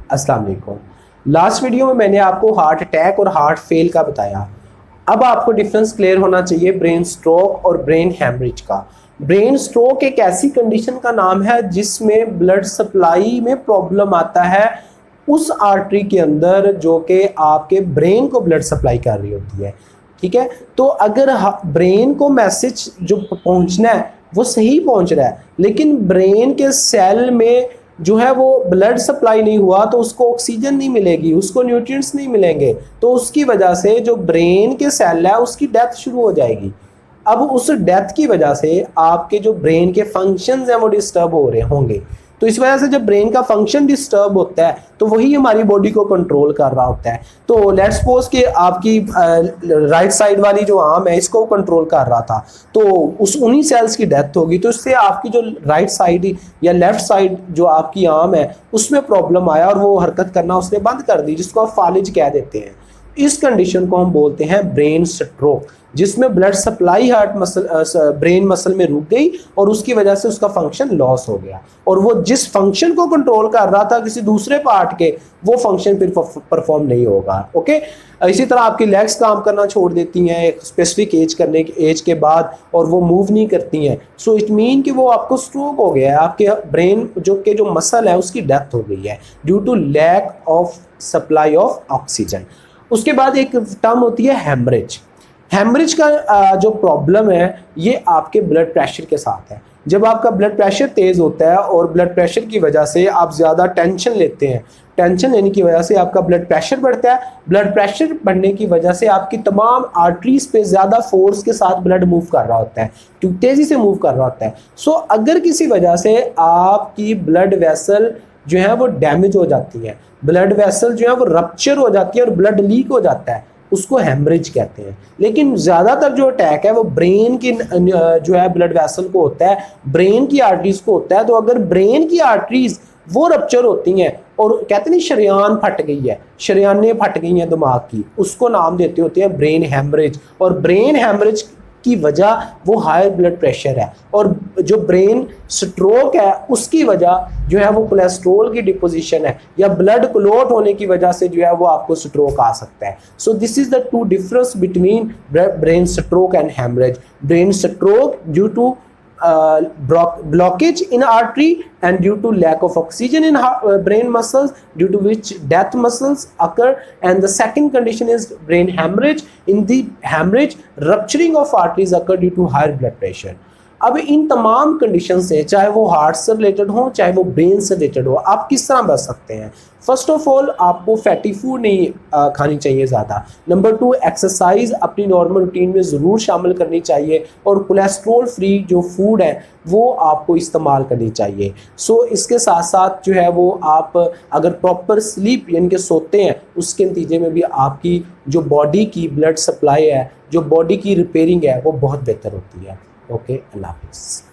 अस्सलाम वालेकुम। Last video में मैंने आपको हार्ट अटैक और हार्ट फेल का बताया। अब आपको डिफरेंस क्लियर होना चाहिए ब्रेन स्ट्रोक और ब्रेन हैमरेज का। ब्रेन स्ट्रोक एक ऐसी कंडीशन का नाम है जिसमें ब्लड सप्लाई में प्रॉब्लम आता है उस आर्टरी के अंदर जो कि आपके ब्रेन को ब्लड सप्लाई कर रही होती है। ठीक है, तो अगर ब्रेन को मैसेज जो पहुंचना है वो सही पहुंच रहा है, लेकिन ब्रेन के सेल में जो है वो ब्लड सप्लाई नहीं हुआ तो उसको ऑक्सीजन नहीं मिलेगी, उसको न्यूट्रिएंट्स नहीं मिलेंगे, तो उसकी वजह से जो ब्रेन के सेल है उसकी डेथ शुरू हो जाएगी। अब उस डेथ की वजह से आपके जो ब्रेन के फंक्शंस हैं वो डिस्टर्ब हो रहे होंगे। तो इस वजह से जब ब्रेन का फंक्शन डिस्टर्ब होता है तो वही हमारी बॉडी को कंट्रोल कर रहा होता है। तो लेट्स सपोज कि आपकी राइट साइड वाली जो आर्म है इसको कंट्रोल कर रहा था, तो उस उन्हीं सेल्स की डेथ होगी, तो इससे आपकी जो राइट साइड या लेफ्ट साइड जो आपकी आर्म है उसमें प्रॉब्लम आया और वो हरकत करना उसने बंद कर दी, जिसको आप फालिज कह देते हैं। इस कंडीशन को हम बोलते हैं ब्रेन स्ट्रोक, जिसमें blood supply heart muscle brain muscle में रुक गई और उसकी वजह से उसका फंक्शन लॉस हो गया, और वो जिस फंक्शन को कंट्रोल कर रहा था किसी दूसरे पार्ट के, वो फंक्शन फिर परफॉर्म नहीं होगा। ओके, इसी तरह आपकी लेग्स काम करना छोड़ देती हैं एक स्पेसिफिक एज के बाद और वो मूव नहीं करती हैं। सो इट मीन कि वो आपको स्ट्रोक हो गया है, आपके ब्रेन जो मसल है उसकी डेथ हो गई है due to lack of supply of oxygen. उसके बाद एक टर्म होती है हैमरेज। हैमरेज का जो प्रॉब्लम है ये आपके ब्लड प्रेशर के साथ है। जब आपका ब्लड प्रेशर तेज़ होता है और ब्लड प्रेशर की वजह से आप ज़्यादा टेंशन लेते हैं, टेंशन लेने की वजह से आपका ब्लड प्रेशर बढ़ता है। ब्लड प्रेशर बढ़ने की वजह से आपकी तमाम आर्टरीज पे ज़्यादा फोर्स के साथ ब्लड मूव कर रहा होता है, तेज़ी से मूव कर रहा होता है। सो अगर किसी वजह से आपकी ब्लड वेसल जो है वो डैमेज हो जाती है, ब्लड वेसल जो है वो रप्चर हो जाती है और ब्लड लीक हो जाता है, उसको हेमरेज कहते हैं। लेकिन ज़्यादातर जो अटैक है वो ब्रेन की जो है ब्लड वेसल को होता है, ब्रेन की आर्टरीज को होता है। तो अगर ब्रेन की आर्टरीज वो रप्चर होती हैं और कहते नहीं शरेयान फट गई है, शरेयानें फट गई हैं दिमाग की, उसको नाम देते होते हैं ब्रेन हेमरेज। और ब्रेन हेमरेज की वजह वो हाई ब्लड प्रेशर है, और जो ब्रेन स्ट्रोक है उसकी वजह जो है वो कोलेस्ट्रॉल की डिपोजिशन है या ब्लड क्लॉट होने की वजह से जो है वो आपको स्ट्रोक आ सकता है। So this is the two difference between brain stroke and haemorrhage. Brain stroke due to blockage in artery and due to lack of oxygen in brain muscles, due to which death muscles occur. And the second condition is brain hemorrhage. In the hemorrhage, rupturing of arteries occur due to higher blood pressure. अब इन तमाम condition से, चाहे वो heart से related हो चाहे वो brain से रिलेटेड हो, आप किस तरह बच सकते हैं? फर्स्ट ऑफ ऑल आपको फैटी फूड नहीं खानी चाहिए ज़्यादा। नंबर 2, एक्सरसाइज अपनी नॉर्मल रूटीन में ज़रूर शामिल करनी चाहिए, और कोलेस्ट्रॉल फ्री जो फूड है वो आपको इस्तेमाल करनी चाहिए। सो इसके साथ साथ जो है वो आप अगर प्रॉपर स्लीप यानी कि सोते हैं, उसके नतीजे में भी आपकी जो बॉडी की ब्लड सप्लाई है, जो बॉडी की रिपेयरिंग है, वो बहुत बेहतर होती है। ओके, अल्लाह हाफिज़।